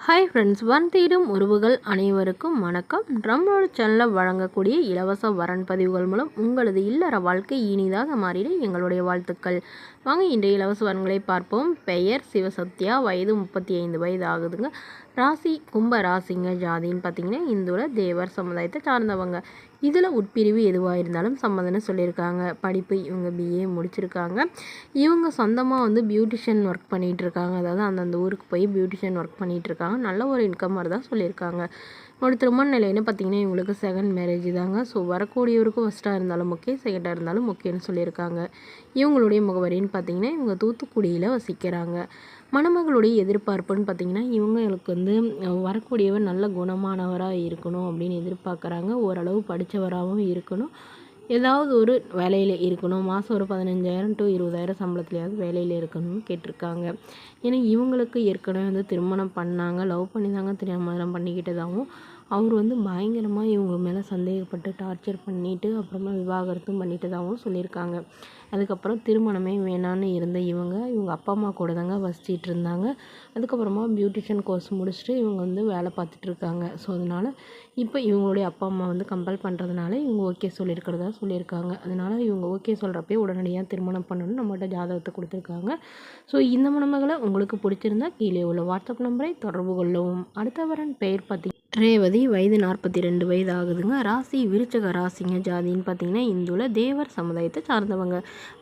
Hi friends, தேடும் உறவுகள் அனைவருக்கும் வணக்கம். நம்மளோட சேனலில் வழங்கக்கூடிய இலவச வரன் பதிவுகள் மூலம் உங்களது இல்லற வாழ்க்கை இனிதாக மாறிட எங்களுடைய வாழ்த்துக்கள். வாங்க இன்றைய இலவச வரன்களை பார்ப்போம். பெயர் சிவசத்யா, வயது 35 வயது ஆகுதுங்க. ராசி கும்ப ராசிங்க. ஜாதின்னு பார்த்தீங்கன்னா இந்துவில் தேவர் சமுதாயத்தை சார்ந்தவங்க. இதில் உட்பிரிவு எதுவாக இருந்தாலும் சம்மதம்னு சொல்லியிருக்காங்க. படிப்பு இவங்க பிஏ முடிச்சிருக்காங்க. இவங்க சொந்தமாக பியூட்டிஷியன் ஒர்க் பண்ணிகிட்ருக்காங்க. அதாவது அந்தந்த ஊருக்கு போய் பியூட்டிஷியன் ஒர்க் பண்ணிகிட்ருக்காங்க. நல்ல ஒரு இன்கம் மாதிரி தான் சொல்லியிருக்காங்க. ஒரு திருமண நிலைன்னு பார்த்தீங்கன்னா இவங்களுக்கு செகண்ட் மேரேஜ் தாங்க. ஸோ வரக்கூடியவருக்கும் ஃபஸ்ட்டாக இருந்தாலும் ஓகே, செகண்டாக இருந்தாலும் ஓகேன்னு சொல்லியிருக்காங்க. இவங்களுடைய முகவரின்னு பார்த்தீங்கன்னா இவங்க தூத்துக்குடியில் வசிக்கிறாங்க. மணமகளுடைய எதிர்பார்ப்புன்னு பார்த்தீங்கன்னா இவங்களுக்கு வரக்கூடியவர் நல்ல குணமானவராக இருக்கணும் அப்படின்னு எதிர்பார்க்குறாங்க. ஓரளவு படித்தவராகவும் இருக்கணும். ஏதாவது ஒரு வேலையில் இருக்கணும். மாதம் ஒரு 15,000 to 20,000 சம்பளத்துலையாவது வேலையில் இருக்கணும்னு கேட்டிருக்காங்க. ஏன்னா இவங்களுக்கு ஏற்கனவே திருமணம் பண்ணாங்க. லவ் பண்ணி தாங்க திருமணம் பண்ணிக்கிட்டதாகவும் அவர் பயங்கரமாக இவங்க மேலே சந்தேகப்பட்டு டார்ச்சர் பண்ணிவிட்டு அப்புறமா விவாகரத்தும் பண்ணிட்டதாகவும் சொல்லியிருக்காங்க. அதுக்கப்புறம் திருமணமே வேணான்னு இருந்த இவங்க அப்பா அம்மா கூட தாங்க வசிச்சிட்டு இருந்தாங்க. அதுக்கப்புறமா பியூட்டிஷியன் கோர்ஸ் முடிச்சுட்டு இவங்க வேலை பார்த்துட்ருக்காங்க. ஸோ அதனால் இப்போ இவங்களுடைய அப்பா அம்மா கம்பல் பண்ணுறதுனால இவங்க ஓகே சொல்லியிருக்கிறதா சொல்லியிருக்காங்க. அதனால் இவங்க ஓகே சொல்கிறப்பே உடனடியாக திருமணம் பண்ணணும்னு நம்மகிட்ட ஜாதகத்தை கொடுத்துருக்காங்க. ஸோ இந்த மணமகளை உங்களுக்கு பிடிச்சிருந்தா கீழே உள்ள வாட்ஸ்அப் நம்பரை தொடர்பு கொள்ளவும். அடுத்த வரன் பெயர் பார்த்திங்கன்னா ரேவதி, வயது 42 வயது ஆகுதுங்க. ராசி விருச்சக ராசிங்க. ஜாதின்னு பார்த்தீங்கன்னா இந்துவில் தேவர் சமுதாயத்தை சார்ந்தவங்க.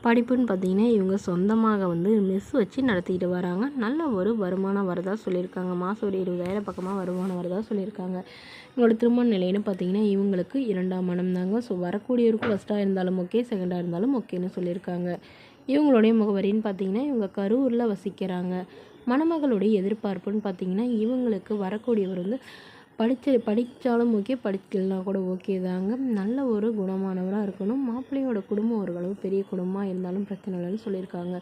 படிப்புன்னு பார்த்தீங்கன்னா இவங்க சொந்தமாக மெஸ் வச்சு நடத்திக்கிட்டு வராங்க. நல்ல ஒரு வருமானம் வரதா சொல்லியிருக்காங்க. மாதம் ஒரு 20,000 பக்கமாக வருமானம் வரதா சொல்லியிருக்காங்க. இவங்களோட திருமண நிலைன்னு பார்த்தீங்கன்னா இவங்களுக்கு 2ஆம் மனம் தாங்க. ஸோ வரக்கூடியவருக்கு ஃபஸ்ட்டாக இருந்தாலும் ஓகே, செகண்டாக இருந்தாலும் ஓகேன்னு சொல்லியிருக்காங்க. இவங்களுடைய முகவரின்னு பார்த்தீங்கன்னா இவங்க கரூரில் வசிக்கிறாங்க. மணமகளுடைய எதிர்பார்ப்புன்னு பார்த்தீங்கன்னா இவங்களுக்கு வரக்கூடியவர் படித்தாலும் ஓகே, படிக்கலனா கூட ஓகே தாங்க. நல்ல ஒரு குணமானவராக இருக்கணும். மாப்பிள்ளையோட குடும்பம் ஓரளவு பெரிய குடும்பமாக இருந்தாலும் பிரச்சனை இல்லைன்னு சொல்லியிருக்காங்க.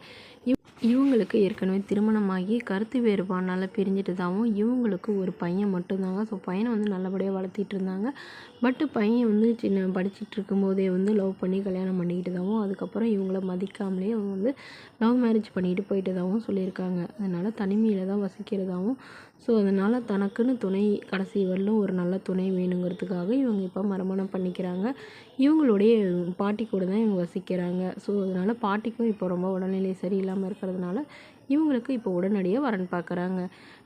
இவங்களுக்கு ஏற்கனவே திருமணமாகி கருத்து வேறுபாடுனால பிரிஞ்சிட்டதாகவும் இவங்களுக்கு ஒரு பையன் மட்டும்தாங்க. ஸோ பையனை நல்லபடியாக வளர்த்திட்டு இருந்தாங்க. பட்டு பையன் சின்ன படிச்சுட்டு இருக்கும்போதே லவ் பண்ணி கல்யாணம் பண்ணிக்கிட்டதாகவும் அதுக்கப்புறம் இவங்கள மதிக்காமலே அவங்க லவ் மேரேஜ் பண்ணிட்டு போயிட்டதாகவும் சொல்லியிருக்காங்க. அதனால் தனிமையில் தான் வசிக்கிறதாகவும் ஸோ அதனால் தனக்குன்னு துணை கடைசி வரலும் ஒரு நல்ல துணை வேணுங்கிறதுக்காக இவங்க இப்போ மறுமணம் பண்ணிக்கிறாங்க. இவங்களுடைய பாட்டி கூட தான் இவங்க வசிக்கிறாங்க. ஸோ அதனால் பாட்டிக்கும் இப்போ ரொம்ப உடல்நிலை சரியில்லாமல் இருக்கிறதுனால இவங்களுக்கு இப்போ உடனடியாக வரன் பார்க்குறாங்க.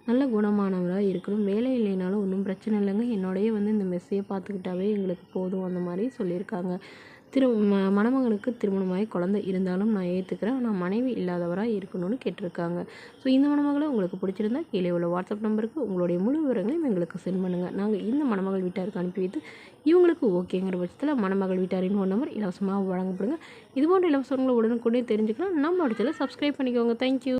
நல்ல குணமானவராக இருக்கணும். வேலை இல்லைனாலும் ஒன்றும் பிரச்சனை இல்லைங்க, என்னோடைய இந்த மெஸ்ஸையை பார்த்துக்கிட்டாவே எங்களுக்கு போதும் அந்த மாதிரி சொல்லியிருக்காங்க. மணமகனுக்கு திருமணமாகி குழந்தை இருந்தாலும் நான் ஏற்றுக்கிறேன், ஆனால் மனைவி இல்லாதவராக இருக்கணும்னு கேட்டிருக்காங்க. ஸோ இந்த மணமகளை உங்களுக்கு பிடிச்சிருந்தா கீழே உள்ள வாட்ஸ்அப் நம்பருக்கு உங்களுடைய முழு விவரங்களையும் எங்களுக்கு சென்ட் பண்ணுங்கள். நாங்கள் இந்த மணமகள் வீட்டாருக்கு அனுப்பி வைத்து இவங்களுக்கு ஓகேங்கிற பட்சத்தில் மணமகள் வீட்டாரின் ஃபோன் நம்பர் இலவசமாக வழங்கப்படுங்க. இதுபோன்ற இலவசங்களை உடனுக்குடனே தெரிஞ்சுக்கலாம். நம்மளோட சேனலை சப்ஸ்கிரைப் பண்ணிக்கோங்க. தேங்க்யூ.